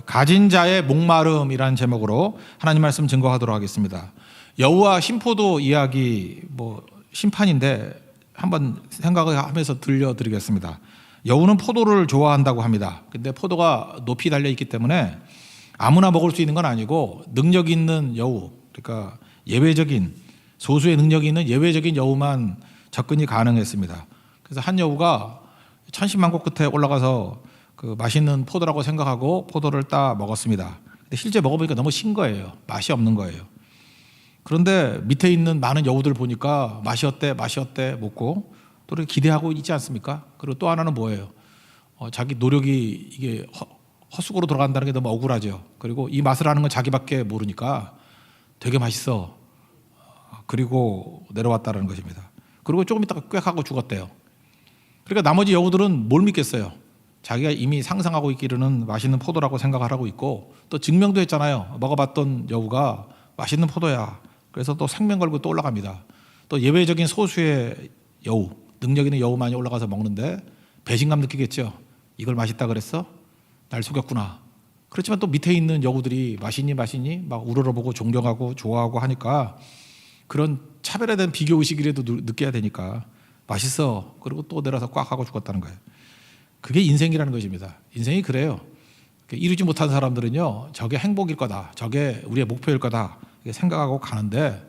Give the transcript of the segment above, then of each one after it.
가진 자의 목마름이라는 제목으로 하나님 말씀 증거하도록 하겠습니다. 여우와 신포도 이야기 심판인데 한번 생각을 하면서 들려드리겠습니다. 여우는 포도를 좋아한다고 합니다. 근데 포도가 높이 달려 있기 때문에 아무나 먹을 수 있는 건 아니고 능력 있는 여우, 그러니까 예외적인 소수의 능력이 있는 예외적인 여우만 접근이 가능했습니다. 그래서 한 여우가 천신만고 끝에 올라가서 그 맛있는 포도라고 생각하고 포도를 따 먹었습니다. 근데 실제 먹어보니까 너무 신 거예요. 맛이 없는 거예요. 그런데 밑에 있는 많은 여우들 보니까 맛이 어때 먹고 또 이렇게 기대하고 있지 않습니까? 그리고 또 하나는 뭐예요? 자기 노력이 이게 헛수고로 돌아간다는 게 너무 억울하죠. 그리고 이 맛을 아는 건 자기밖에 모르니까 되게 맛있어. 그리고 내려왔다는 것입니다. 그리고 조금 있다가 꽥 하고 죽었대요. 그러니까 나머지 여우들은 뭘 믿겠어요? 자기가 이미 상상하고 있기로는 맛있는 포도라고 생각하고 있고 또 증명도 했잖아요. 먹어봤던 여우가 맛있는 포도야. 그래서 또 생명 걸고 또 올라갑니다. 또 예외적인 소수의 여우, 능력 있는 여우만이 올라가서 먹는데 배신감 느끼겠죠. 이걸 맛있다 그랬어? 날 속였구나. 그렇지만 또 밑에 있는 여우들이 맛있니 막 우러러보고 존경하고 좋아하고 하니까 그런 차별에 대한 비교 의식이라도 느껴야 되니까 맛있어. 그리고 또 내려서 꽉 하고 죽었다는 거예요. 그게 인생이라는 것입니다. 인생이 그래요. 이루지 못한 사람들은요, 저게 행복일 거다, 저게 우리의 목표일 거다 생각하고 가는데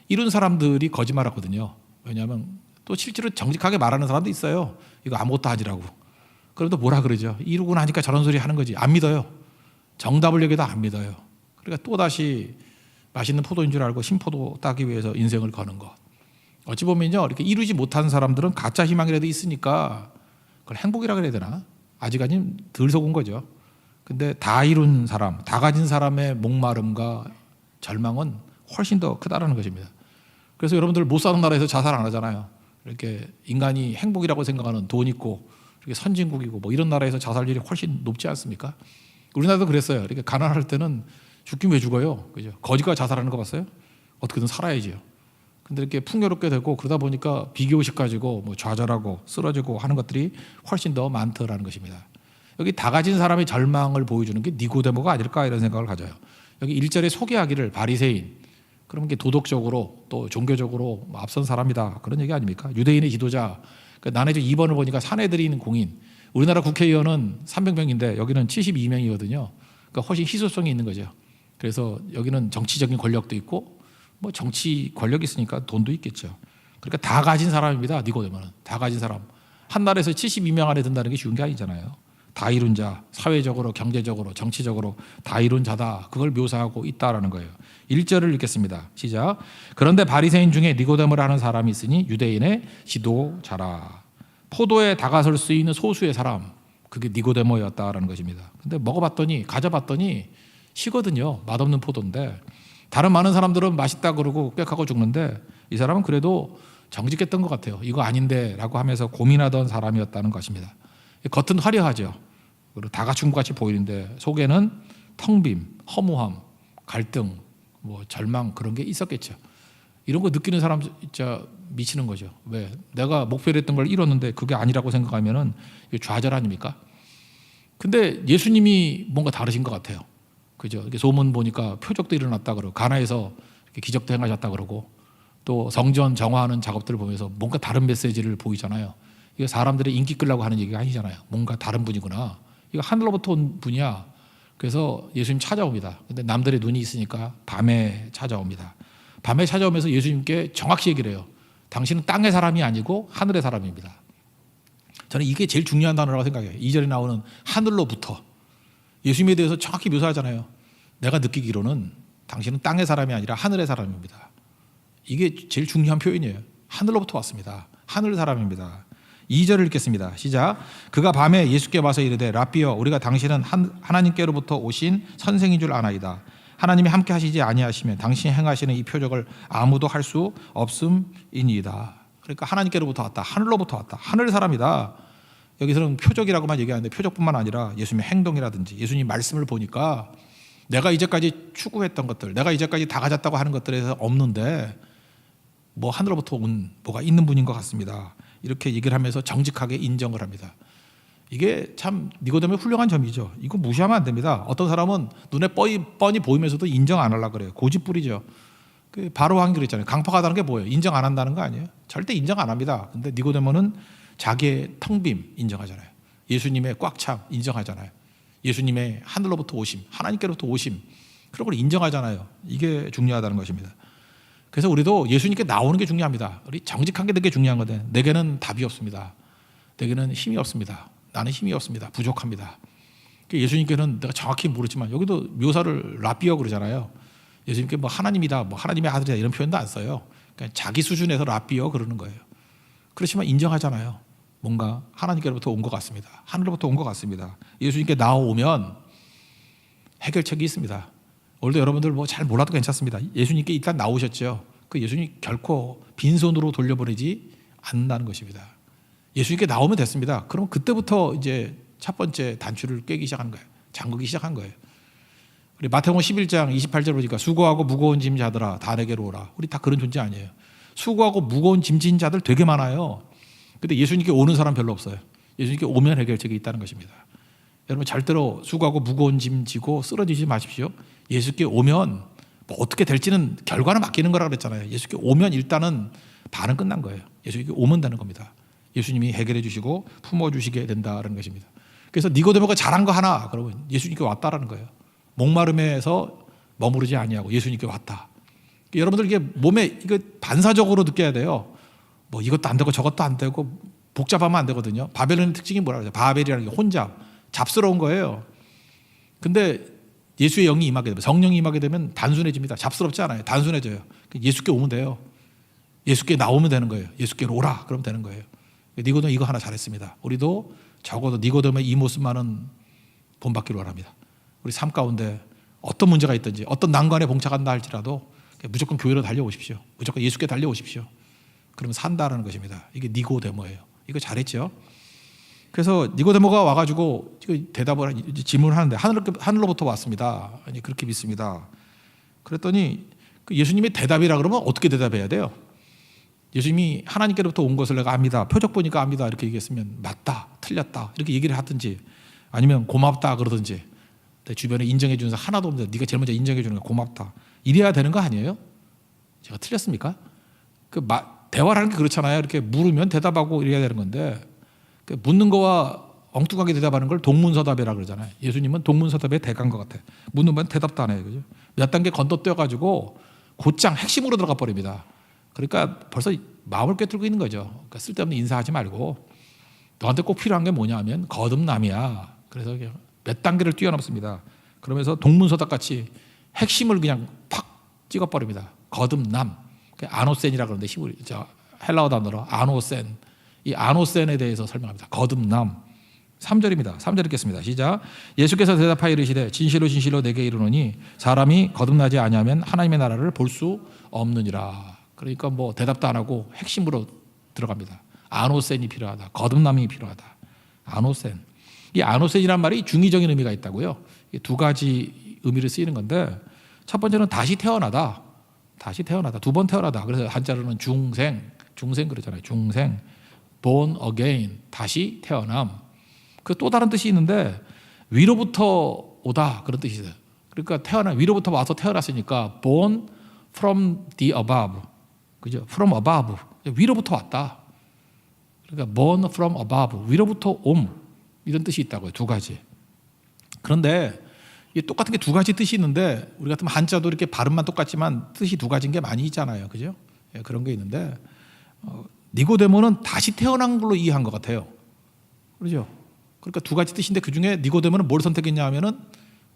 이룬 사람들이 거짓말하거든요. 왜냐하면 또 실제로 정직하게 말하는 사람도 있어요. 이거 아무것도 아니라고. 그래도 뭐라 그러죠? 이루고 나니까 저런 소리 하는 거지. 안 믿어요. 정답을 얘기해도 안 믿어요. 그러니까 또다시 맛있는 포도인 줄 알고 신포도 따기 위해서 인생을 거는 것. 어찌 보면요, 이렇게 이루지 못한 사람들은 가짜 희망이라도 있으니까 그걸 행복이라 그래야 되나? 아직까지는 덜 속은 거죠. 근데 다 이룬 사람, 다 가진 사람의 목마름과 절망은 훨씬 더 크다라는 것입니다. 그래서 여러분들 못 사는 나라에서 자살 안 하잖아요. 이렇게 인간이 행복이라고 생각하는 돈 있고 이렇게 선진국이고 이런 나라에서 자살률이 훨씬 높지 않습니까? 우리나라도 그랬어요. 이렇게 가난할 때는 죽긴 왜 죽어요? 그죠? 거지가 자살하는 거 봤어요? 어떻게든 살아야지요. 근데 이렇게 풍요롭게 되고 그러다 보니까 비교의식 가지고 좌절하고 쓰러지고 하는 것들이 훨씬 더 많더라는 것입니다. 여기 다 가진 사람의 절망을 보여주는 게 니고데모가 아닐까 이런 생각을 가져요. 여기 1절에 소개하기를 바리새인, 그러면 게 도덕적으로 또 종교적으로 앞선 사람이다 그런 얘기 아닙니까? 유대인의 지도자. 난해주 2번을 보니까 사내들이 있는 공인. 우리나라 국회의원은 300명인데 여기는 72명이거든요. 그러니까 훨씬 희소성이 있는 거죠. 그래서 여기는 정치적인 권력도 있고 정치 권력이 있으니까 돈도 있겠죠. 그러니까 다 가진 사람입니다. 니고데모는 다 가진 사람. 한 나라에서 72명 안에 든다는 게 쉬운 게 아니잖아요. 다 이룬 자, 사회적으로, 경제적으로, 정치적으로 다 이룬 자다. 그걸 묘사하고 있다라는 거예요. 1절을 읽겠습니다. 시작. 그런데 바리새인 중에 니고데모를 하는 사람이 있으니 유대인의 지도자라. 포도에 다가설 수 있는 소수의 사람, 그게 니고데모였다라는 것입니다. 근데 먹어봤더니, 가져봤더니 시거든요. 맛없는 포도인데 다른 많은 사람들은 맛있다 그러고 꽥하고 죽는데 이 사람은 그래도 정직했던 것 같아요. 이거 아닌데 라고 하면서 고민하던 사람이었다는 것입니다. 겉은 화려하죠. 그리고 다 갖춘 것 같이 보이는데 속에는 텅빔, 허무함, 갈등, 절망 그런 게 있었겠죠. 이런 거 느끼는 사람 진짜 미치는 거죠. 왜? 내가 목표로 했던 걸 이뤘는데 그게 아니라고 생각하면은 좌절 아닙니까? 근데 예수님이 뭔가 다르신 것 같아요. 그죠? 이렇게 소문 보니까 표적도 일어났다 그러고 가나에서 이렇게 기적도 행하셨다 그러고 또 성전 정화하는 작업들을 보면서 뭔가 다른 메시지를 보이잖아요. 이거 사람들의 인기 끌려고 하는 얘기가 아니잖아요. 뭔가 다른 분이구나. 이거 하늘로부터 온 분이야. 그래서 예수님 찾아옵니다. 근데 남들의 눈이 있으니까 밤에 찾아옵니다. 밤에 찾아오면서 예수님께 정확히 얘기를 해요. 당신은 땅의 사람이 아니고 하늘의 사람입니다. 저는 이게 제일 중요한 단어라고 생각해요. 2절에 나오는 하늘로부터. 예수님에 대해서 정확히 묘사하잖아요. 내가 느끼기로는 당신은 땅의 사람이 아니라 하늘의 사람입니다. 이게 제일 중요한 표현이에요. 하늘로부터 왔습니다. 하늘 사람입니다. 2절을 읽겠습니다. 시작. 그가 밤에 예수께 와서 이르되 라삐여 우리가 당신은 하나님께로부터 오신 선생인 줄 아나이다. 하나님이 함께 하시지 아니하시면 당신이 행하시는 이 표적을 아무도 할 수 없음이니이다. 그러니까 하나님께로부터 왔다. 하늘로부터 왔다. 하늘 사람이다. 여기서는 표적이라고만 얘기하는데 표적뿐만 아니라 예수님의 행동이라든지 예수님 말씀을 보니까 내가 이제까지 추구했던 것들, 내가 이제까지 다 가졌다고 하는 것들에서 없는데 하늘로부터 온 뭐가 있는 분인 것 같습니다. 이렇게 얘기를 하면서 정직하게 인정을 합니다. 이게 참 니고데모의 훌륭한 점이죠. 이거 무시하면 안 됩니다. 어떤 사람은 눈에 뻔히 보이면서도 인정 안 하려고 그래요. 고집부리죠. 그 바로 한 길 있잖아요. 강팍하다는 게 뭐예요? 인정 안 한다는 거 아니에요? 절대 인정 안 합니다. 근데 니고데모는 자기의 텅빔 인정하잖아요. 예수님의 꽉참 인정하잖아요. 예수님의 하늘로부터 오심, 하나님께로부터 오심, 그런 걸 인정하잖아요. 이게 중요하다는 것입니다. 그래서 우리도 예수님께 나오는 게 중요합니다. 우리 정직하게 되는 게 중요한 거든. 내게는 답이 없습니다. 내게는 힘이 없습니다. 나는 힘이 없습니다. 부족합니다. 예수님께는 내가 정확히 모르지만 여기도 묘사를 라비어 그러잖아요. 예수님께 뭐 하나님이다, 뭐 하나님의 아들이다 이런 표현도 안 써요. 그러니까 자기 수준에서 라비어 그러는 거예요. 그렇지만 인정하잖아요. 뭔가 하나님께로부터 온 것 같습니다. 하늘로부터 온 것 같습니다. 예수님께 나오면 해결책이 있습니다. 오늘도 여러분들 뭐 잘 몰라도 괜찮습니다. 예수님께 일단 나오셨죠. 그 예수님 결코 빈손으로 돌려보내지 않는다는 것입니다. 예수님께 나오면 됐습니다. 그럼 그때부터 이제 첫 번째 단추를 깨기 시작한 거예요. 잠그기 시작한 거예요. 우리 마태복음 11장 28절 보니까 수고하고 무거운 짐 자들아 다 내게로 오라. 우리 다 그런 존재 아니에요. 수고하고 무거운 짐 진 자들 되게 많아요. 근데 예수님께 오는 사람 별로 없어요. 예수님께 오면 해결책이 있다는 것입니다. 여러분 절대로 수고하고 무거운 짐 지고 쓰러지지 마십시오. 예수께 오면 뭐 어떻게 될지는 결과는 맡기는 거라 그랬잖아요. 예수께 오면 일단은 반은 끝난 거예요. 예수님께 오면 되는 겁니다. 예수님이 해결해 주시고 품어 주시게 된다는 것입니다. 그래서 니고데모가 잘한 거 하나, 그러면 예수님께 왔다라는 거예요. 목마름에서 머무르지 아니하고 예수님께 왔다. 여러분들 이게 몸에 이거 반사적으로 느껴야 돼요. 뭐 이것도 안 되고 저것도 안 되고 복잡하면 안 되거든요. 바벨론의 특징이 뭐라 그러죠? 바벨이라는 게 혼잡, 잡스러운 거예요. 근데 예수의 영이 임하게 되면, 성령이 임하게 되면 단순해집니다. 잡스럽지 않아요. 단순해져요. 예수께 오면 돼요. 예수께 나오면 되는 거예요. 예수께로 오라 그러면 되는 거예요. 니고데모 이거 하나 잘했습니다. 우리도 적어도 니고데모의 이 모습만은 본받기를 원합니다. 우리 삶 가운데 어떤 문제가 있든지 어떤 난관에 봉착한다 할지라도 무조건 교회로 달려오십시오. 무조건 예수께 달려오십시오. 그러면 산다라는 것입니다. 이게 니고데모예요. 이거 잘했죠. 그래서 니고데모가 와가지고 대답을 질문을 하는데 하늘로부터 왔습니다. 아니 그렇게 믿습니다. 그랬더니 그 예수님이 대답이라 그러면 어떻게 대답해야 돼요? 예수님이 하나님께로부터 온 것을 내가 압니다. 표적 보니까 압니다. 이렇게 얘기했으면 맞다, 틀렸다 이렇게 얘기를 하든지 아니면 고맙다 그러든지 내 주변에 인정해 주는 사람 하나도 없는데 네가 제일 먼저 인정해 주는 거 고맙다 이래야 되는 거 아니에요? 제가 틀렸습니까? 대화를 하는 게 그렇잖아요. 이렇게 물으면 대답하고 이래야 되는 건데 묻는 거와 엉뚱하게 대답하는 걸 동문서답이라 그러잖아요. 예수님은 동문서답의 대가인 것 같아요. 묻는 건 대답도 안 해요. 그죠? 몇 단계 건너뛰어가지고 곧장 핵심으로 들어가 버립니다. 그러니까 벌써 마음을 꿰뚫고 있는 거죠. 그러니까 쓸데없는 인사하지 말고 너한테 꼭 필요한 게 뭐냐 하면 거듭남이야. 그래서 몇 단계를 뛰어넘습니다. 그러면서 동문서답 같이 핵심을 그냥 팍 찍어버립니다. 거듭남. 아노센이라고 그러는데 헬라어 단어로 아노센. 이 아노센에 대해서 설명합니다. 거듭남. 3절입니다. 3절 읽겠습니다. 시작. 예수께서 대답하여 이르시되 진실로 진실로 내게 이르노니 사람이 거듭나지 아니하면 하나님의 나라를 볼 수 없느니라. 그러니까 뭐 대답도 안 하고 핵심으로 들어갑니다. 아노센이 필요하다. 거듭남이 필요하다. 아노센. 이 아노센이란 말이 중의적인 의미가 있다고요. 두 가지 의미를 쓰이는 건데 첫 번째는 다시 태어나다. 다시 태어나다. 두 번 태어나다. 그래서 한자로는 중생 그러잖아요. 중생. born again. 다시 태어남. 그 또 다른 뜻이 있는데 위로부터 오다 그런 뜻이 있어요. 그러니까 위로부터 와서 태어났으니까 born from the above. 그죠? from above. 위로부터 왔다. 그러니까 born from above. 위로부터 옴. 이런 뜻이 있다고요. 두 가지. 그런데 이게 똑같은 게 두 가지 뜻이 있는데 우리 같으면 한자도 이렇게 발음만 똑같지만 뜻이 두 가지인 게 많이 있잖아요. 그죠? 예, 그런 게 있는데 니고데모는 다시 태어난 걸로 이해한 것 같아요. 그렇죠? 그러니까 두 가지 뜻인데 그중에 니고데모는 뭘 선택했냐 하면은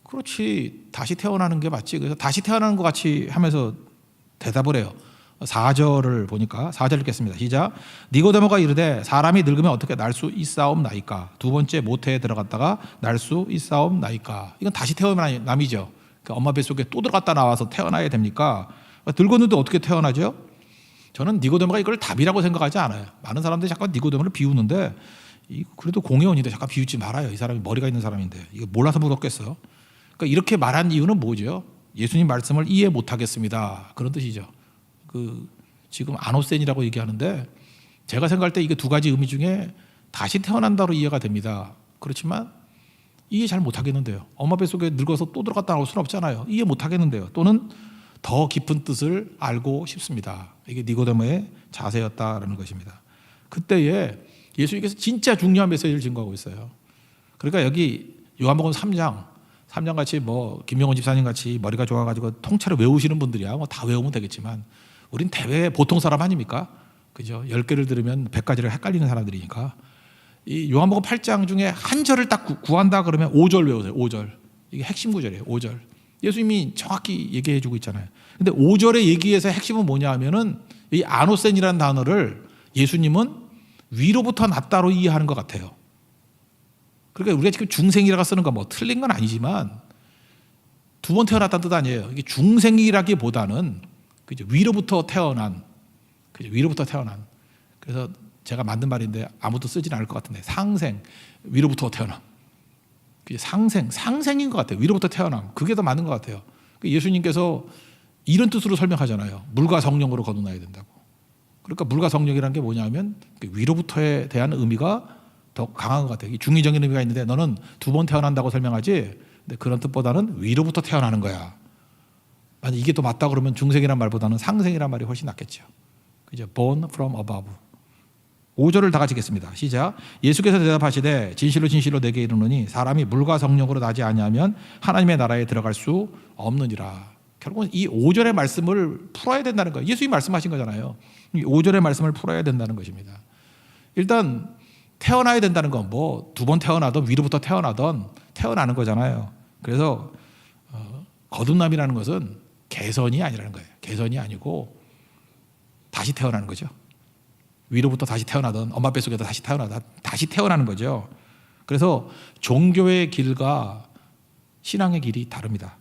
그렇지 다시 태어나는 게 맞지. 그래서 다시 태어나는 것 같이 하면서 대답을 해요. 4절을 보니까 4절 읽겠습니다. 시작. 니고데모가 이르되 사람이 늙으면 어떻게 날 수 있사옵나이까. 두 번째 모태에 들어갔다가 날 수 있사옵나이까. 이건 다시 태어남이죠. 그러니까 엄마 뱃속에 또 들어갔다 나와서 태어나야 됩니까? 늙었는데 어떻게 태어나죠? 저는 니고데모가 이걸 답이라고 생각하지 않아요. 많은 사람들이 잠깐 니고데모를 비우는데 그래도 공회원인데 잠깐 비우지 말아요. 이 사람이 머리가 있는 사람인데 이거 몰라서 묻었겠어. 그러니까 이렇게 말한 이유는 뭐죠? 예수님 말씀을 이해 못하겠습니다. 그런 뜻이죠. 지금 아노센이라고 얘기하는데 제가 생각할 때 이게 두 가지 의미 중에 다시 태어난다로 이해가 됩니다. 그렇지만 이해 잘 못하겠는데요. 엄마 뱃속에 늙어서 또 들어갔다 나올 수는 없잖아요. 이해 못하겠는데요. 또는 더 깊은 뜻을 알고 싶습니다. 이게 니고데모의 자세였다라는 것입니다. 그때에 예수님께서 진짜 중요한 메시지를 증거하고 있어요. 그러니까 여기 요한복음 3장 같이 뭐 김영원 집사님 같이 머리가 좋아가지고 통째로 외우시는 분들이야 뭐 다 외우면 되겠지만 우린 대외 보통 사람 아닙니까? 그죠? 10개를 들으면 100가지를 헷갈리는 사람들이니까 이 요한복음 8장 중에 한 절을 딱 구한다 그러면 5절 외우세요. 5절. 이게 핵심 구절이에요. 5절. 예수님이 정확히 얘기해 주고 있잖아요. 근데 5절의 얘기에서 핵심은 뭐냐 하면은 이 아노센이라는 단어를 예수님은 위로부터 낮다로 이해하는 것 같아요. 그러니까 우리가 지금 중생이라고 쓰는 거 뭐 틀린 건 아니지만 두 번 태어났다는 뜻 아니에요. 이게 중생이라기보다는 그죠? 위로부터 태어난, 그죠? 위로부터 태어난. 그래서 제가 만든 말인데 아무도 쓰지는 않을 것 같은데 상생, 위로부터 태어남. 상생인 것 같아요. 위로부터 태어남. 그게 더 맞는 것 같아요. 예수님께서 이런 뜻으로 설명하잖아요. 물과 성령으로 거듭나야 된다고. 그러니까 물과 성령이라는 게 뭐냐면 위로부터에 대한 의미가 더 강한 것 같아요. 중의적인 의미가 있는데 너는 두 번 태어난다고 설명하지. 근데 그런 뜻보다는 위로부터 태어나는 거야. 만약 이게 또 맞다 그러면 중생이란 말보다는 상생이란 말이 훨씬 낫겠죠. 그죠? Born from above. 5절을 다 같이 읽겠습니다. 시작. 예수께서 대답하시되 진실로 진실로 내게 이르노니 사람이 물과 성령으로 나지 아니하면 하나님의 나라에 들어갈 수 없느니라. 결국은 이 5절의 말씀을 풀어야 된다는 거예요. 예수님이 말씀하신 거잖아요. 이 5절의 말씀을 풀어야 된다는 것입니다. 일단 태어나야 된다는 건 뭐 두 번 태어나든 위로부터 태어나든 태어나는 거잖아요. 그래서 거듭남이라는 것은 개선이 아니라는 거예요. 개선이 아니고 다시 태어나는 거죠. 위로부터 다시 태어나든 엄마 뱃속에서 다시 태어나는 거죠. 그래서 종교의 길과 신앙의 길이 다릅니다.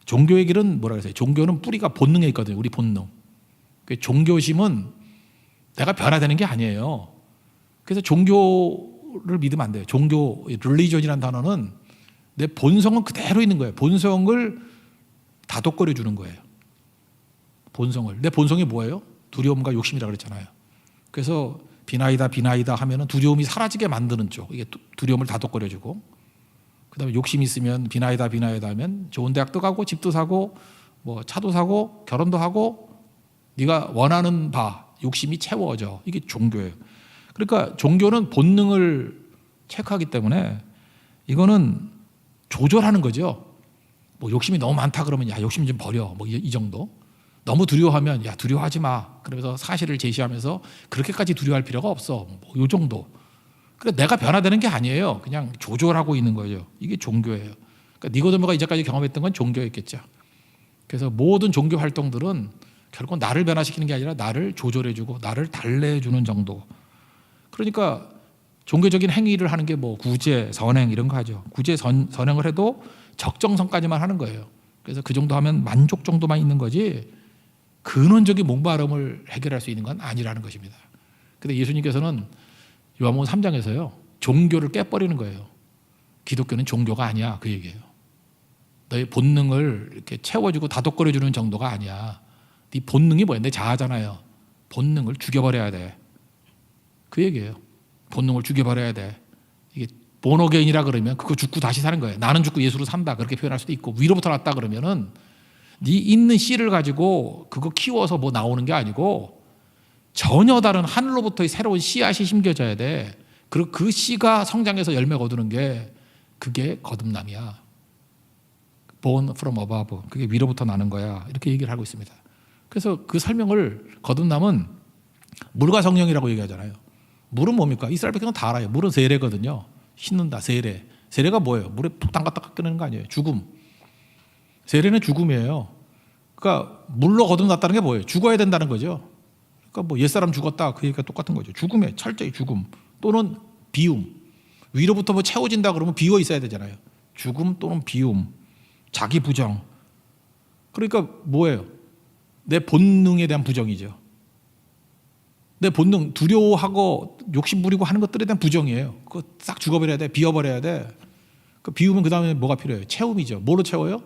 종교의 길은 뭐라 그랬어요? 종교는 뿌리가 본능에 있거든요. 우리 본능. 종교심은 내가 변화되는 게 아니에요. 그래서 종교를 믿으면 안 돼요. 종교, religion이라는 단어는 내 본성은 그대로 있는 거예요. 본성을 다독거려 주는 거예요. 본성을. 내 본성이 뭐예요? 두려움과 욕심이라고 그랬잖아요. 그래서 비나이다 하면은 두려움이 사라지게 만드는 쪽. 이게 두려움을 다독거려주고, 그다음에 욕심이 있으면 비나이다 하면 좋은 대학도 가고 집도 사고 뭐 차도 사고 결혼도 하고 네가 원하는 바 욕심이 채워져. 이게 종교예요. 그러니까 종교는 본능을 체크하기 때문에 이거는 조절하는 거죠. 뭐 욕심이 너무 많다 그러면 야 욕심 좀 버려. 뭐 이 정도. 너무 두려워하면 야 두려워하지 마. 그러면서 사실을 제시하면서 그렇게까지 두려워할 필요가 없어. 뭐 이 정도. 그래 내가 변화되는 게 아니에요. 그냥 조절하고 있는 거죠. 이게 종교예요. 그러니까 니고데모가 이제까지 경험했던 건 종교였겠죠. 그래서 모든 종교 활동들은 결국 나를 변화시키는 게 아니라 나를 조절해주고 나를 달래주는 정도. 그러니까 종교적인 행위를 하는 게 뭐 구제, 선행 이런 거 하죠. 구제, 선행을 해도 적정선까지만 하는 거예요. 그래서 그 정도 하면 만족 정도만 있는 거지 근원적인 목마름을 해결할 수 있는 건 아니라는 것입니다. 근데 예수님께서는 요한복음 3장에서요 종교를 깨버리는 거예요. 기독교는 종교가 아니야 그 얘기예요. 너의 본능을 이렇게 채워주고 다독거려주는 정도가 아니야. 네 본능이 뭐야? 내 자아잖아요. 본능을 죽여버려야 돼. 그 얘기예요. 본능을 죽여버려야 돼. 이게 본어게인이라 그러면 그거 죽고 다시 사는 거예요. 나는 죽고 예수로 산다 그렇게 표현할 수도 있고 위로부터 났다 그러면은 네 있는 씨를 가지고 그거 키워서 뭐 나오는 게 아니고 전혀 다른 하늘로부터의 새로운 씨앗이 심겨져야 돼. 그리고 그 씨가 성장해서 열매 거두는 게 그게 거듭남이야. Born from above. 그게 위로부터 나는 거야. 이렇게 얘기를 하고 있습니다. 그래서 그 설명을 거듭남은 물과 성령이라고 얘기하잖아요. 물은 뭡니까? 이스라엘 백성은 다 알아요. 물은 세례거든요. 씻는다, 세례. 세례가 뭐예요? 물에 푹 담갔다 깎는 거 아니에요. 죽음. 세례는 죽음이에요. 그러니까 물로 거듭났다는 게 뭐예요? 죽어야 된다는 거죠. 그러니까 뭐 옛사람 죽었다 그 얘기가 똑같은 거죠. 죽음에 철저히 죽음 또는 비움. 위로부터 뭐 채워진다 그러면 비워 있어야 되잖아요. 죽음 또는 비움, 자기 부정. 그러니까 뭐예요? 내 본능에 대한 부정이죠. 내 본능 두려워하고 욕심 부리고 하는 것들에 대한 부정이에요. 그거 싹 죽어버려야 돼. 비워버려야 돼. 그 비우면 그 다음에 뭐가 필요해요? 채움이죠. 뭐로 채워요?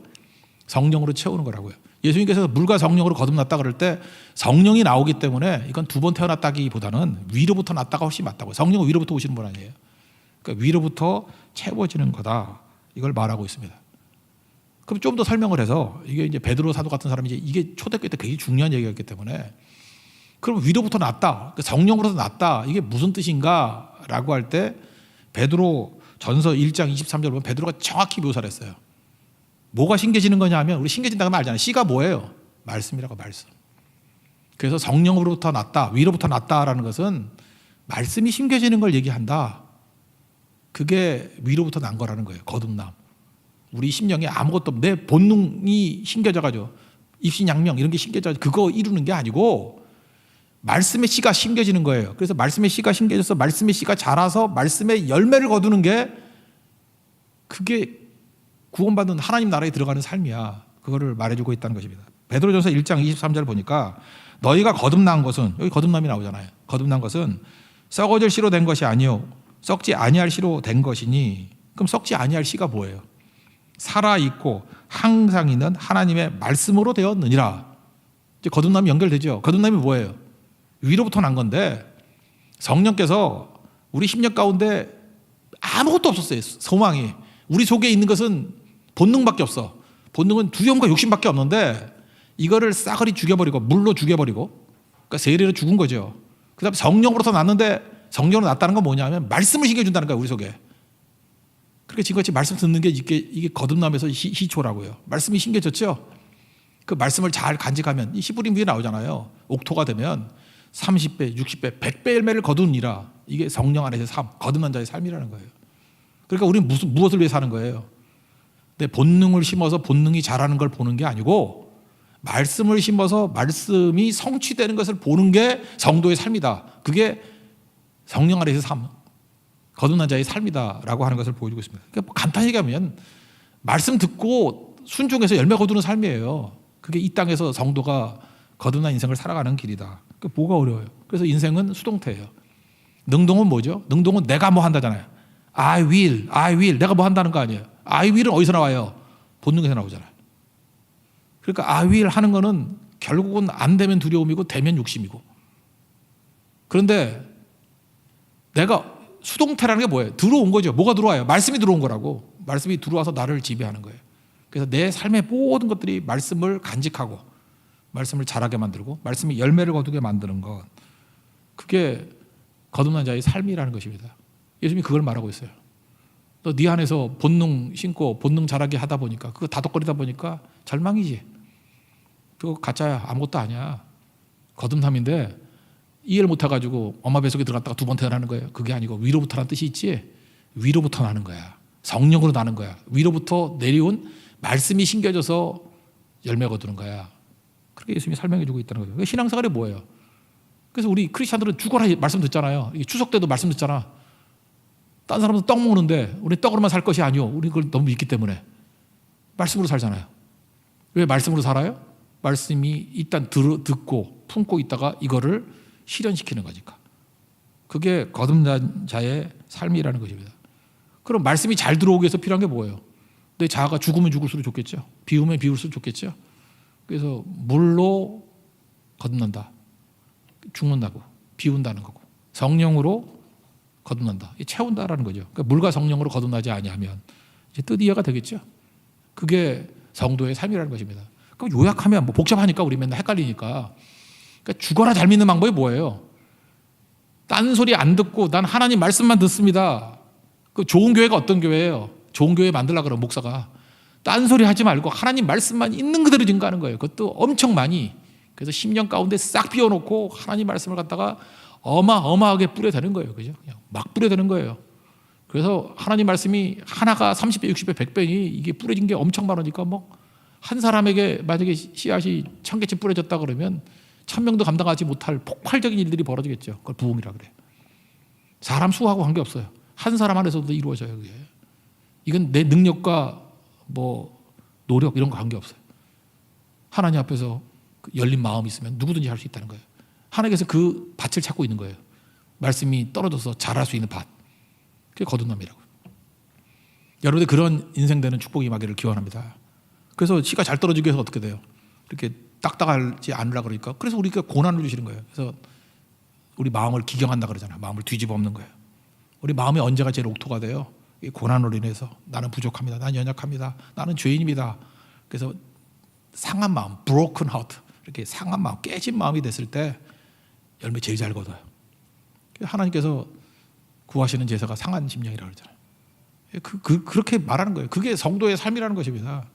성령으로 채우는 거라고요. 예수님께서 물과 성령으로 거듭났다 그럴 때 성령이 나오기 때문에 이건 두 번 태어났다기보다는 위로부터 났다가 훨씬 맞다고요. 성령은 위로부터 오시는 분 아니에요. 그러니까 위로부터 채워지는 거다. 이걸 말하고 있습니다. 그럼 좀 더 설명을 해서 이게 이제 베드로 사도 같은 사람이 이게 초대교회 때 굉장히 중요한 얘기였기 때문에 그럼 위로부터 났다. 성령으로부터 났다. 이게 무슨 뜻인가라고 할 때 베드로 전서 1장 23절 보면 베드로가 정확히 묘사를 했어요. 뭐가 신겨지는 거냐 하면 우리 신겨진다고 하면 알잖아요. 씨가 뭐예요? 말씀이라고 말씀. 그래서 성령으로부터 났다. 위로부터 났다라는 것은 말씀이 신겨지는 걸 얘기한다. 그게 위로부터 난 거라는 거예요. 거듭남. 우리 심령에 아무것도 없는 내 본능이 신겨져가지고 입신양명 이런 게 신겨져 그거 이루는 게 아니고 말씀의 씨가 심겨지는 거예요. 그래서 말씀의 씨가 심겨져서 말씀의 씨가 자라서 말씀의 열매를 거두는 게 그게 구원받는 하나님 나라에 들어가는 삶이야. 그거를 말해주고 있다는 것입니다. 베드로전서 1장 23절 보니까 너희가 거듭난 것은 여기 거듭남이 나오잖아요. 거듭난 것은 썩어질 씨로 된 것이 아니요 썩지 아니할 씨로 된 것이니 그럼 썩지 아니할 씨가 뭐예요? 살아있고 항상 있는 하나님의 말씀으로 되었느니라. 이제 거듭남이 연결되죠. 거듭남이 뭐예요? 위로부터 난 건데 성령께서 우리 심령 가운데 아무것도 없었어요. 소망이. 우리 속에 있는 것은 본능밖에 없어. 본능은 두려움과 욕심밖에 없는데 이거를 싸그리 죽여버리고 물로 죽여버리고 그러니까 세례로 죽은 거죠. 그 다음에 성령으로서 났는데 성령으로 났다는 건 뭐냐면 말씀을 신겨준다는 거야 우리 속에. 그렇게 지금같이 말씀 듣는 게 이게 거듭남에서 희초라고요. 말씀이 신겨졌죠. 그 말씀을 잘 간직하면 이 히브리 위에 나오잖아요. 옥토가 되면 30배, 60배, 100배 열매를 거두니라. 이게 성령 안에서의 삶, 거듭난 자의 삶이라는 거예요. 그러니까 우리는 무엇을 위해 사는 거예요? 내 본능을 심어서 본능이 자라는 걸 보는 게 아니고 말씀을 심어서 말씀이 성취되는 것을 보는 게 성도의 삶이다. 그게 성령 안에서의 삶, 거듭난 자의 삶이다라고 하는 것을 보여주고 있습니다. 그러니까 간단히 얘기하면 말씀 듣고 순종해서 열매 거두는 삶이에요. 그게 이 땅에서 성도가 거듭난 인생을 살아가는 길이다. 그러니까 뭐가 어려워요? 그래서 인생은 수동태예요. 능동은 뭐죠? 능동은 내가 뭐 한다잖아요. I will. 내가 뭐 한다는 거 아니에요. I will은 어디서 나와요? 본능에서 나오잖아요. 그러니까 I will 하는 거는 결국은 안 되면 두려움이고 되면 욕심이고. 그런데 내가 수동태라는 게 뭐예요? 들어온 거죠. 뭐가 들어와요? 말씀이 들어온 거라고. 말씀이 들어와서 나를 지배하는 거예요. 그래서 내 삶의 모든 것들이 말씀을 간직하고 말씀을 자라게 만들고 말씀이 열매를 거두게 만드는 것. 그게 거듭난 자의 삶이라는 것입니다. 예수님이 그걸 말하고 있어요. 너 네 안에서 본능 신고 본능 자라게 하다 보니까 그거 다독거리다 보니까 절망이지. 그거 가짜야. 아무것도 아니야. 거듭남인데 이해를 못해가지고 엄마 뱃속에 들어갔다가 두 번 태어나는 거예요. 그게 아니고 위로부터라는 뜻이 있지. 위로부터 나는 거야. 성령으로 나는 거야. 위로부터 내려온 말씀이 신겨져서 열매 거두는 거야. 그렇게 예수님이 설명해 주고 있다는 거죠. 신앙생활이 뭐예요? 그래서 우리 크리스찬들은 죽어라 말씀 듣잖아요. 추석 때도 말씀 듣잖아. 딴 사람은 떡 먹는데 우리 떡으로만 살 것이 아니오. 우리 그걸 너무 믿기 때문에 말씀으로 살잖아요. 왜 말씀으로 살아요? 말씀이 일단 듣고 품고 있다가 이거를 실현시키는 거니까. 그게 거듭난 자의 삶이라는 것입니다. 그럼 말씀이 잘 들어오기 위해서 필요한 게 뭐예요? 내 자아가 죽으면 죽을수록 좋겠죠. 비우면 비울수록 좋겠죠. 그래서 물로 거듭난다. 죽는다고. 비운다는 거고. 성령으로 거듭난다. 채운다라는 거죠. 그러니까 물과 성령으로 거듭나지 아니하면 이제 뜻 이해가 되겠죠. 그게 성도의 삶이라는 것입니다. 그럼 요약하면 뭐 복잡하니까 우리 맨날 헷갈리니까. 그러니까 죽어라 잘 믿는 방법이 뭐예요? 딴 소리 안 듣고 난 하나님 말씀만 듣습니다. 그 좋은 교회가 어떤 교회예요? 좋은 교회 만들려고 그러면 목사가 딴 소리 하지 말고 하나님 말씀만 있는 그대로 증거하는 거예요. 그것도 엄청 많이. 그래서 10년 가운데 싹 비워놓고 하나님 말씀을 갖다가 어마어마하게 뿌려대는 거예요. 그죠? 그냥 막 뿌려대는 거예요. 그래서 하나님 말씀이 하나가 30배, 60배, 100배니 이게 뿌려진 게 엄청 많으니까 뭐 한 사람에게 만약에 씨앗이 1000개씩 뿌려졌다 그러면 1000명도 감당하지 못할 폭발적인 일들이 벌어지겠죠. 그걸 부흥이라 그래요. 사람 수하고 관계없어요. 한 사람 안에서도 이루어져요. 그게. 이건 내 능력과 뭐 노력 이런 거 관계없어요. 하나님 앞에서 열린 마음이 있으면 누구든지 할 수 있다는 거예요. 하나님께서 그 밭을 찾고 있는 거예요. 말씀이 떨어져서 자랄 수 있는 밭. 그게 거듭남이라고. 여러분들 그런 인생 되는 축복이 임하기를 기원합니다. 그래서 씨가 잘 떨어지기 위해서 어떻게 돼요? 이렇게 딱딱하지 않으라 그러니까. 그래서 우리가 고난을 주시는 거예요. 그래서 우리 마음을 기경한다 그러잖아요. 마음을 뒤집어 엎는 거예요. 우리 마음이 언제가 제일 옥토가 돼요? 이 고난으로 인해서 나는 부족합니다. 나는 연약합니다. 나는 죄인입니다. 그래서 상한 마음, broken heart, 이렇게 상한 마음, 깨진 마음이 됐을 때 열매 제일 잘 거둬요. 하나님께서 구하시는 제사가 상한 심령이라고 그러잖아요. 그렇게 말하는 거예요. 그게 성도의 삶이라는 것입니다.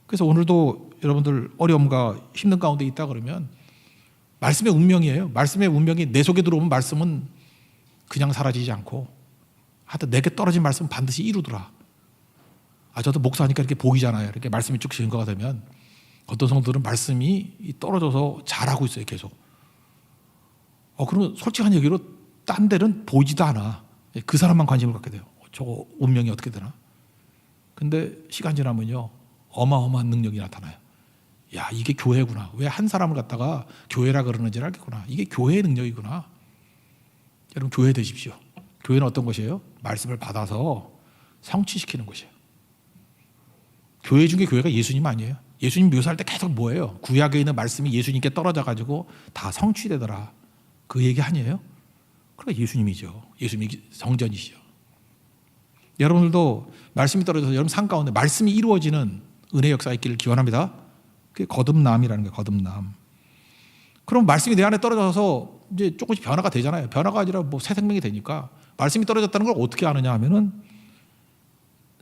그래서 오늘도 여러분들 어려움과 힘든 가운데 있다 그러면 말씀의 운명이에요. 말씀의 운명이 내 속에 들어오면 말씀은 그냥 사라지지 않고 하여튼 내게 떨어진 말씀은 반드시 이루더라. 저도 목사하니까 이렇게 보이잖아요. 이렇게 말씀이 쭉 증거가 되면 어떤 성도들은 말씀이 떨어져서 잘하고 있어요. 계속. 그러면 솔직한 얘기로 딴 데는 보이지도 않아. 그 사람만 관심을 갖게 돼요. 저거 운명이 어떻게 되나? 근데 시간 지나면요 어마어마한 능력이 나타나요. 야, 이게 교회구나. 왜 한 사람을 갖다가 교회라 그러는지 알겠구나. 이게 교회의 능력이구나. 여러분 교회 되십시오. 교회는 어떤 것이에요? 말씀을 받아서 성취시키는 것이에요. 교회 중에 교회가 예수님 아니에요? 예수님 묘사할 때 계속 뭐예요? 구약에 있는 말씀이 예수님께 떨어져 가지고 다 성취되더라. 그 얘기 아니에요? 그러니까 예수님이죠. 예수님이 성전이시죠. 여러분들도 말씀이 떨어져서 여러분 삶 가운데 말씀이 이루어지는 은혜 역사 있기를 기원합니다. 그게 거듭남이라는 게 거듭남. 그럼 말씀이 내 안에 떨어져서 이제 조금씩 변화가 되잖아요. 변화가 아니라 뭐 새 생명이 되니까 말씀이 떨어졌다는 걸 어떻게 아느냐 하면은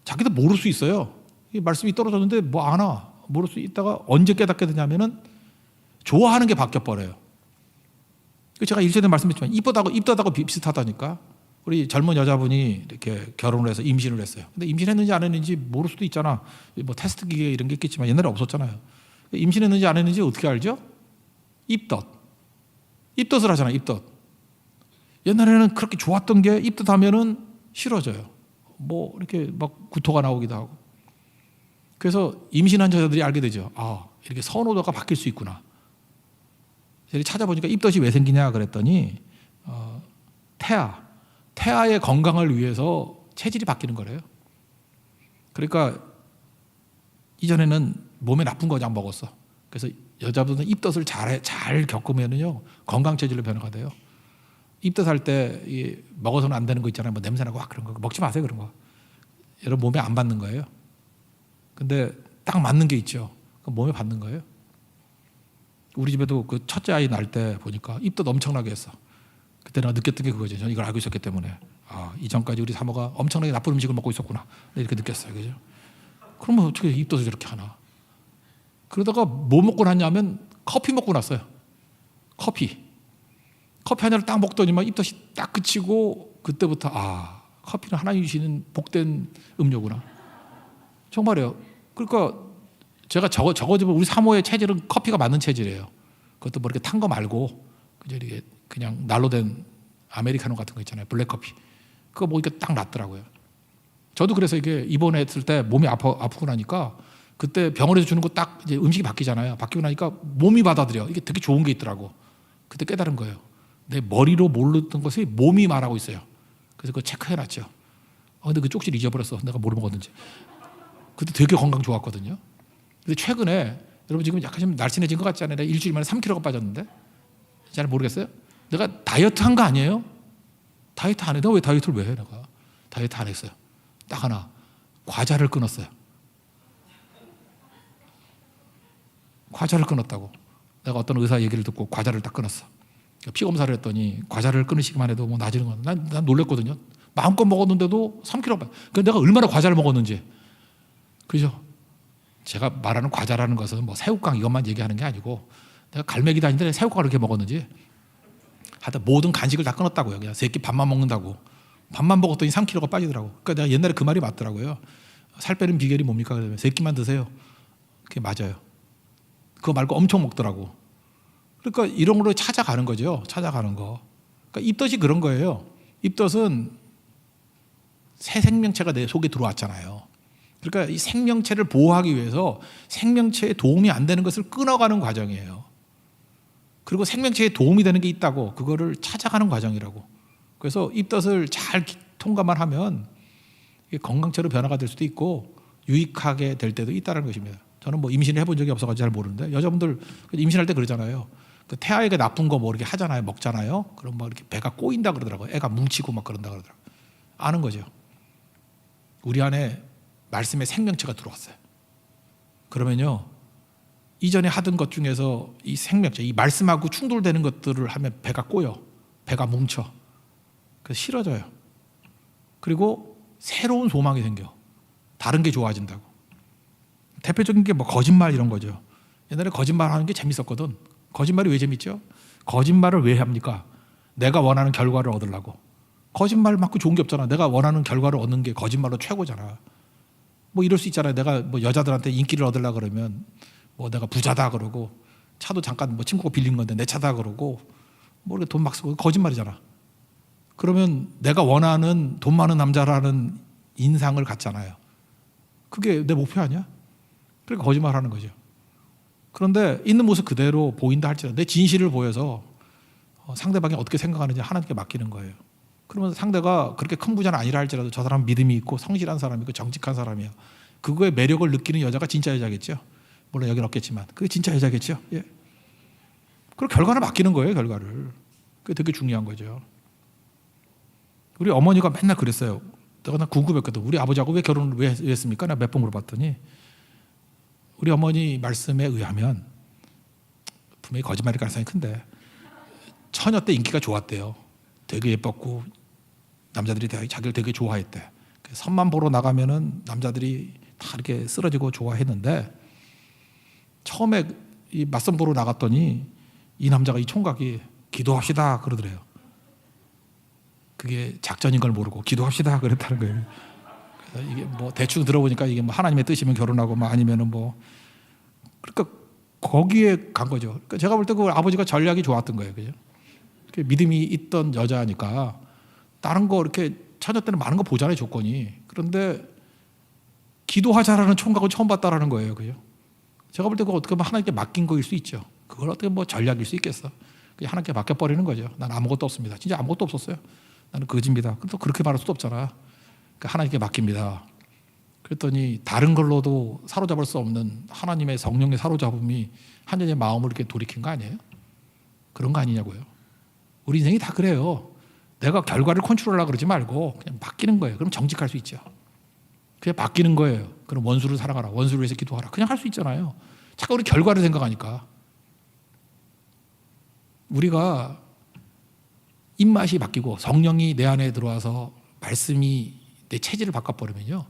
자기도 모를 수 있어요. 이 말씀이 떨어졌는데 뭐 아나 모를 수 있다가 언제 깨닫게 되냐면은 좋아하는 게 바뀌어 버려요. 제가 일전에 말씀드렸지만 이쁘다고 비슷하다니까. 우리 젊은 여자분이 이렇게 결혼을 해서 임신을 했어요. 근데 임신했는지 안 했는지 모를 수도 있잖아. 뭐 테스트 기계 이런 게 있겠지만 옛날에 없었잖아요. 임신했는지 안 했는지 어떻게 알죠? 입덧. 입덧을 하잖아요. 입덧. 옛날에는 그렇게 좋았던 게 입덧하면은 싫어져요. 뭐 이렇게 막 구토가 나오기도 하고. 그래서 임신한 여자들이 알게 되죠. 이렇게 선호도가 바뀔 수 있구나. 제가 찾아보니까 입덧이 왜 생기냐 그랬더니 태아의 건강을 위해서 체질이 바뀌는 거래요. 그러니까 이전에는 몸에 나쁜 거 그냥 먹었어. 그래서 여자분은 입덧을 잘 겪으면요 건강 체질로 변화가 돼요. 입덧할 때 먹어서는 안 되는 거 있잖아요. 뭐 냄새나고 그런 거 먹지 마세요. 그런 거 여러분 몸에 안 받는 거예요. 근데 딱 맞는 게 있죠. 그럼 몸에 받는 거예요. 우리 집에도 그 첫째 아이 날 때 보니까 입덧 엄청나게 했어. 그때 내가 느꼈던 게 그거죠. 저는 이걸 알고 있었기 때문에 이전까지 우리 사모가 엄청나게 나쁜 음식을 먹고 있었구나 이렇게 느꼈어요. 그죠? 그러면 어떻게 입덧을 저렇게 하나? 그러다가 뭐 먹고 났냐면 커피 먹고 났어요. 커피 하나를 딱 먹더니만 입덧이 딱 그치고 그때부터 커피는 하나님 주시는 복된 음료구나. 정말이에요. 그러니까 제가 적어주면 우리 사모의 체질은 커피가 맞는 체질이에요. 그것도 뭐 이렇게 탄 거 말고 그냥 날로 된 아메리카노 같은 거 있잖아요. 블랙커피. 그거 먹으니까 딱 낫더라고요. 저도 그래서 이게 입원했을 때 몸이 아프고 나니까 그때 병원에서 주는 거 딱 이제 음식이 바뀌잖아요. 바뀌고 나니까 몸이 받아들여. 이게 되게 좋은 게 있더라고. 그때 깨달은 거예요. 내 머리로 모르던 것이 몸이 말하고 있어요. 그래서 그거 체크해놨죠. 근데 그 쪽지를 잊어버렸어. 내가 뭘 먹었는지. 그때 되게 건강 좋았거든요. 근데 최근에 여러분 지금 약간 좀 날씬해진 것 같지 않아요? 내가 일주일 만에 3kg가 빠졌는데 잘 모르겠어요? 내가 다이어트 한 거 아니에요? 다이어트 안 해. 내가 왜 다이어트를 왜 해? 내가 다이어트 안 했어요. 딱 하나 과자를 끊었어요. 과자를 끊었다고. 내가 어떤 의사 얘기를 듣고 과자를 딱 끊었어. 피 검사를 했더니 과자를 끊으시기만 해도 뭐 나아지는 건 난 놀랬거든요. 마음껏 먹었는데도 3kg 빠. 그 내가 얼마나 과자를 먹었는지. 그죠? 제가 말하는 과자라는 것은 뭐 새우깡 이것만 얘기하는 게 아니고 내가 갈매기 다니는데 새우깡을 이렇게 먹었는지 하여튼 모든 간식을 다 끊었다고요. 그냥 세 끼 밥만 먹는다고. 밥만 먹었더니 3kg가 빠지더라고. 그러니까 내가 옛날에 그 말이 맞더라고요. 살 빼는 비결이 뭡니까? 그러면 세 끼만 드세요. 그게 맞아요. 그거 말고 엄청 먹더라고. 그러니까 이런 걸로 찾아가는 거죠. 찾아가는 거. 그러니까 입덧이 그런 거예요. 입덧은 새 생명체가 내 속에 들어왔잖아요. 그러니까 이 생명체를 보호하기 위해서 생명체에 도움이 안 되는 것을 끊어가는 과정이에요. 그리고 생명체에 도움이 되는 게 있다고 그거를 찾아가는 과정이라고. 그래서 입덧을 잘 통과만 하면 건강체로 변화가 될 수도 있고 유익하게 될 때도 있다는 것입니다. 저는 뭐 임신을 해본 적이 없어가지고 잘 모르는데 여자분들 임신할 때 그러잖아요. 그 태아에게 나쁜 거 뭐 이렇게 하잖아요. 먹잖아요. 그럼 막 이렇게 배가 꼬인다 그러더라고요. 애가 뭉치고 막 그런다 그러더라고요. 아는 거죠. 우리 안에 말씀의 생명체가 들어왔어요. 그러면요, 이전에 하던 것 중에서 이 생명체, 이 말씀하고 충돌되는 것들을 하면 배가 꼬여, 배가 뭉쳐, 그래서 싫어져요. 그리고 새로운 소망이 생겨. 다른 게 좋아진다고. 대표적인 게 뭐 거짓말 이런 거죠. 옛날에 거짓말하는 게 재밌었거든. 거짓말이 왜 재밌죠? 거짓말을 왜 합니까? 내가 원하는 결과를 얻으려고. 거짓말 맞고 좋은 게 없잖아. 내가 원하는 결과를 얻는 게 거짓말로 최고잖아. 뭐 이럴 수 있잖아요. 내가 뭐 여자들한테 인기를 얻으려고 그러면 뭐 내가 부자다 그러고, 차도 잠깐 뭐 친구가 빌린 건데 내 차다 그러고, 뭐 이렇게 돈 막 쓰고, 거짓말이잖아. 그러면 내가 원하는 돈 많은 남자라는 인상을 갖잖아요. 그게 내 목표 아니야? 그러니까 거짓말하는 거죠. 그런데 있는 모습 그대로 보인다 할지라도 내 진실을 보여서 상대방이 어떻게 생각하는지 하나님께 맡기는 거예요. 그러면 상대가 그렇게 큰 부자는 아니라 할지라도 저 사람은 믿음이 있고 성실한 사람이고 정직한 사람이야. 그거에 매력을 느끼는 여자가 진짜 여자겠죠. 물론 여기는 없겠지만 그게 진짜 여자겠죠. 예. 그리고 결과를 맡기는 거예요. 결과를. 그게 되게 중요한 거죠. 우리 어머니가 맨날 그랬어요. 내가 나 궁금했거든. 우리 아버지하고 왜 결혼을 왜 했습니까? 내가 몇 번 물어봤더니 우리 어머니 말씀에 의하면, 분명히 거짓말일 가능성이 큰데, 처녀 때 인기가 좋았대요. 되게 예뻤고 남자들이 자기를 되게 좋아했대. 선만 보러 나가면은 남자들이 다 이렇게 쓰러지고 좋아했는데, 처음에 이 맞선 보러 나갔더니 이 남자가, 이 총각이 기도합시다 그러더래요. 그게 작전인 걸 모르고 기도합시다 그랬다는 거예요. 그래서 이게 뭐 대충 들어보니까 이게 뭐 하나님의 뜻이면 결혼하고, 뭐 아니면은 뭐, 그러니까 거기에 간 거죠. 그러니까 제가 볼 때 그 아버지가 전략이 좋았던 거예요. 그죠? 믿음이 있던 여자니까 다른 거 이렇게 처녀 때는 많은 거 보잖아요, 조건이. 그런데 기도하자라는 총각은 처음 봤다라는 거예요. 그죠? 제가 볼 때 그거 어떻게 보면 하나님께 맡긴 거일 수 있죠. 그걸 어떻게 뭐 전략일 수 있겠어. 그냥 하나님께 맡겨버리는 거죠. 난 아무것도 없습니다. 진짜 아무것도 없었어요. 나는 거지입니다. 또 그렇게 말할 수도 없잖아. 그러니까 하나님께 맡깁니다. 그랬더니 다른 걸로도 사로잡을 수 없는 하나님의 성령의 사로잡음이 한 여자의 마음을 이렇게 돌이킨 거 아니에요? 그런 거 아니냐고요. 우리 인생이 다 그래요. 내가 결과를 컨트롤하려고 그러지 말고 그냥 맡기는 거예요. 그럼 정직할 수 있죠. 그냥 맡기는 거예요. 그럼 원수를 사랑하라, 원수를 위해서 기도하라, 그냥 할 수 있잖아요. 자꾸 우리 결과를 생각하니까. 우리가 입맛이 바뀌고 성령이 내 안에 들어와서 말씀이 내 체질을 바꿔버리면요,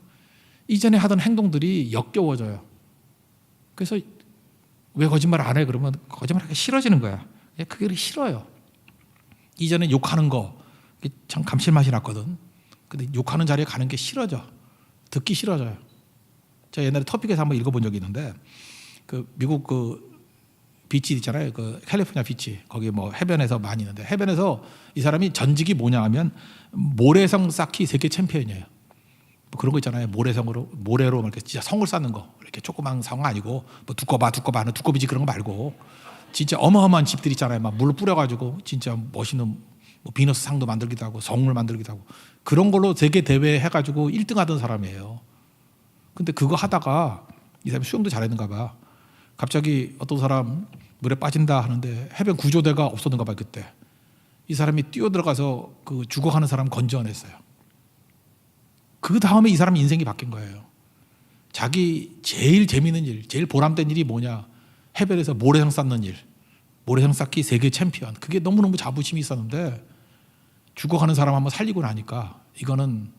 이전에 하던 행동들이 역겨워져요. 그래서 왜 거짓말 안 해? 그러면 거짓말하기 싫어지는 거야. 그게 싫어요. 이전에 욕하는 거 참 감칠맛이 났거든. 근데 욕하는 자리에 가는 게 싫어져. 듣기 싫어져요. 제가 옛날에 터픽에서 한번 읽어본 적이 있는데, 그 미국 그 비치 있잖아요. 그 캘리포니아 비치. 거기 뭐 해변에서 많이 있는데, 해변에서 이 사람이 전직이 뭐냐 하면 모래성 쌓기 세계 챔피언이에요. 뭐 그런 거 있잖아요. 모래로 이렇게 진짜 성을 쌓는 거. 이렇게 조그만 성 아니고 뭐 두꺼바는 두꺼비지 그런 거 말고, 진짜 어마어마한 집들 있잖아요. 막 물로 뿌려가지고 진짜 멋있는 뭐 비너스 상도 만들기도 하고 성을 만들기도 하고, 그런 걸로 세계 대회 해가지고 1등 하던 사람이에요. 근데 그거 하다가 이 사람이 수영도 잘했는가 봐. 갑자기 어떤 사람 물에 빠진다 하는데 해변 구조대가 없었는가 봐. 그때 이 사람이 뛰어들어가서 그 죽어가는 사람 건져냈어요. 그 다음에 이 사람 인생이 바뀐 거예요. 자기 제일 재미있는 일, 제일 보람된 일이 뭐냐? 해변에서 모래성 쌓는 일, 모래성 쌓기 세계 챔피언. 그게 너무너무 자부심이 있었는데 죽어가는 사람 한번 살리고 나니까 이거는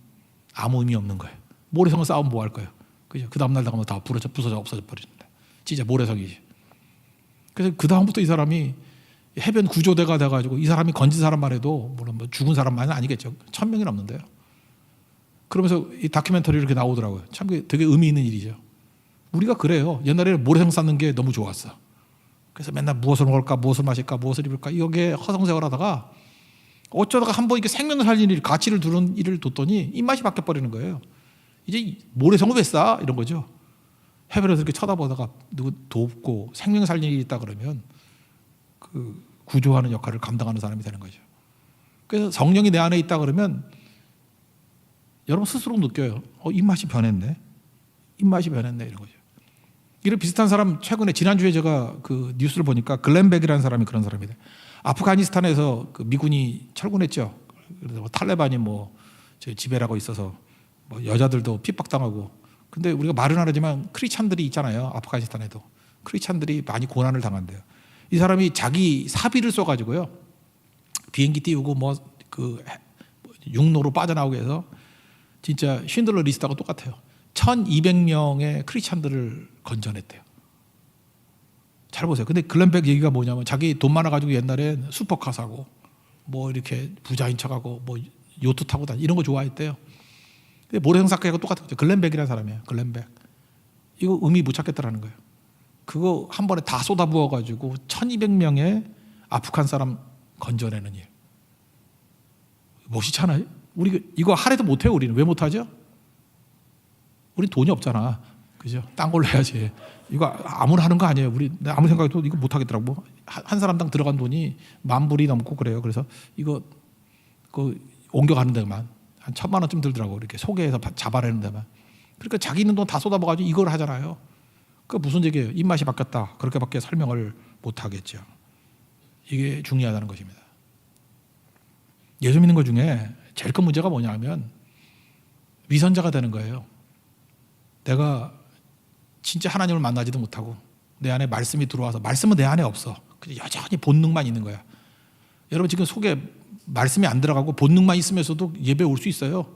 아무 의미 없는 거예요. 모래성을 쌓으면 뭐 할 거예요? 그죠? 그 다음날 나가면 다 부서져 없어져 버리는데 진짜 모래성이지. 그래서 그 다음부터 이 사람이 해변 구조대가 돼가지고, 이 사람이 건진 사람만 해도 물론 뭐 죽은 사람만은 아니겠죠. 1000명이 넘는데요. 그러면서 이 다큐멘터리 이렇게 나오더라고요. 참 되게 의미 있는 일이죠. 우리가 그래요. 옛날에는 모래성 쌓는 게 너무 좋았어. 그래서 맨날 무엇을 먹을까, 무엇을 마실까, 무엇을 입을까, 이게 허송세월하다가 어쩌다가 한번 이렇게 생명을 살리는 일, 가치를 두는 일을 뒀더니 입맛이 바뀌어버리는 거예요. 이제 모래성을 왜 쌓아? 이런 거죠. 해변에서 이렇게 쳐다보다가 누구 돕고 생명 살리는 일이 있다 그러면 그 구조하는 역할을 감당하는 사람이 되는 거죠. 그래서 성령이 내 안에 있다 그러면 여러분 스스로 느껴요. 입맛이 변했네. 입맛이 변했네. 이런 거죠. 이런 비슷한 사람, 최근에 지난주에 제가 그 뉴스를 보니까 글렌백이라는 사람이 그런 사람이래. 아프가니스탄에서 그 미군이 철군했죠. 그래서 뭐 탈레반이 뭐 저 지배라고 있어서 뭐 여자들도 핍박당하고. 근데 우리가 말은 안 하지만 크리스찬들이 있잖아요. 아프가니스탄에도 크리스찬들이 많이 고난을 당한대요. 이 사람이 자기 사비를 써가지고요, 비행기 띄우고 뭐 그 육로로 빠져나오게 해서 진짜 쉰들러 리스트하고 똑같아요. 1200명의 크리스찬들을 건져냈대요. 잘 보세요. 근데 글렌백 얘기가 뭐냐면 자기 돈 많아가지고 옛날엔 슈퍼카 사고 뭐 이렇게 부자인 척하고 뭐 요트 타고 다니 이런 거 좋아했대요. 근데 모래성사학회가 똑같은 거죠. 글렌백이라는 사람이에요. 글렌백. 이거 의미 못 찾겠다라는 거예요. 그거 한 번에 다 쏟아부어가지고 1200명의 아프간 사람 건져내는 일. 멋있잖아요. 우리 이거 하래도 못해요. 우리는 왜 못하죠? 우린 돈이 없잖아. 그죠? 딴 걸로 해야지. 이거 아무나 하는 거 아니에요. 우리 아무 생각해도 이거 못하겠더라고. 한 사람당 들어간 돈이 10,000불이 넘고 그래요. 그래서 이거 그 옮겨가는 데만 한 1,000만 원쯤 들더라고. 이렇게 소개해서 잡아내는 데만. 그러니까 자기 있는 돈 다 쏟아부어가지고 이걸 하잖아요. 그 무슨 얘기예요? 입맛이 바뀌었다. 그렇게밖에 설명을 못 하겠죠. 이게 중요하다는 것입니다. 예수 믿는 것 중에 제일 큰 문제가 뭐냐면 위선자가 되는 거예요. 내가 진짜 하나님을 만나지도 못하고 내 안에 말씀이 들어와서 말씀은 내 안에 없어. 근데 여전히 본능만 있는 거야. 여러분 지금 속에 말씀이 안 들어가고 본능만 있으면서도 예배 올 수 있어요.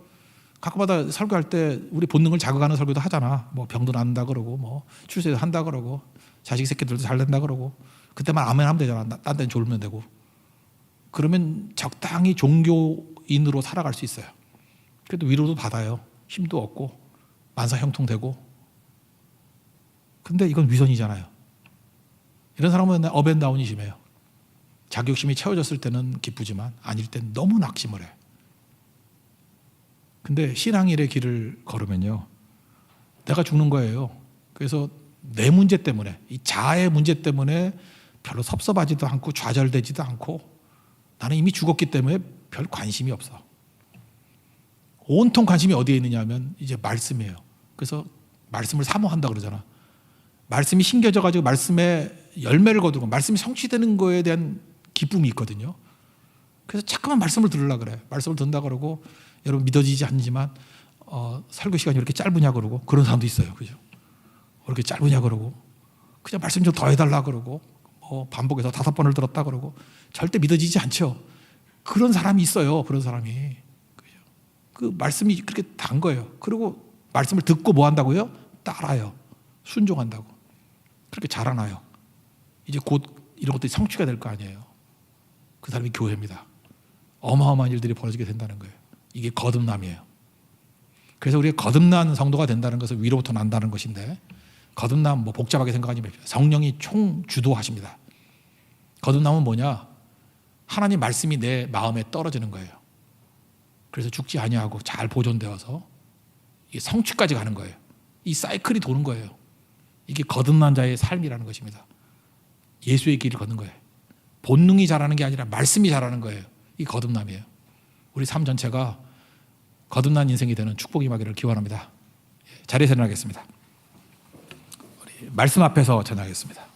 가끔마다 설교할 때 우리 본능을 자극하는 설교도 하잖아. 뭐 병도 난다 그러고 뭐 출세도 한다 그러고 자식 새끼들도 잘 된다 그러고 그때만 아멘 하면 되잖아. 딴 데는 졸면 되고. 그러면 적당히 종교인으로 살아갈 수 있어요. 그래도 위로도 받아요. 힘도 얻고 만사형통되고. 근데 이건 위선이잖아요. 이런 사람은 업앤다운이 심해요. 자격심이 채워졌을 때는 기쁘지만 아닐 땐 너무 낙심을 해. 근데 신앙일의 길을 걸으면요, 내가 죽는 거예요. 그래서 내 문제 때문에, 이 자아의 문제 때문에 별로 섭섭하지도 않고 좌절되지도 않고 나는 이미 죽었기 때문에 별 관심이 없어. 온통 관심이 어디에 있느냐 하면 이제 말씀이에요. 그래서 말씀을 사모한다 그러잖아. 말씀이 심겨져가지고 말씀에 열매를 거두고 말씀이 성취되는 거에 대한 기쁨이 있거든요. 그래서 자꾸만 말씀을 들으려고 그래. 말씀을 듣는다 그러고 여러분 믿어지지 않지만 설교 시간이 왜 이렇게 짧으냐 그러고 그런 사람도 있어요. 그죠? 왜 이렇게 짧으냐 그러고 그냥 말씀 좀 더 해달라 그러고 반복해서 5번을 들었다 그러고 절대 믿어지지 않죠. 그런 사람이 있어요. 그런 사람이. 그죠? 그 말씀이 그렇게 단 거예요. 그리고 말씀을 듣고 뭐 한다고요? 따라요. 순종한다고. 그렇게 자라나요. 이제 곧 이런 것들이 성취가 될 거 아니에요. 그 사람이 교회입니다. 어마어마한 일들이 벌어지게 된다는 거예요. 이게 거듭남이에요. 그래서 우리가 거듭난 성도가 된다는 것은 위로부터 난다는 것인데, 거듭남 뭐 복잡하게 생각하지 마십시오. 성령이 총주도하십니다. 거듭남은 뭐냐? 하나님 말씀이 내 마음에 떨어지는 거예요. 그래서 죽지 아니하고 잘 보존되어서 성취까지 가는 거예요. 이 사이클이 도는 거예요. 이게 거듭난 자의 삶이라는 것입니다. 예수의 길을 걷는 거예요. 본능이 자라는 게 아니라 말씀이 자라는 거예요. 이 거듭남이에요. 우리 삶 전체가 거듭난 인생이 되는 축복이 임하기를 기원합니다. 자리에서 일어나겠습니다. 우리 말씀 앞에서 전하겠습니다.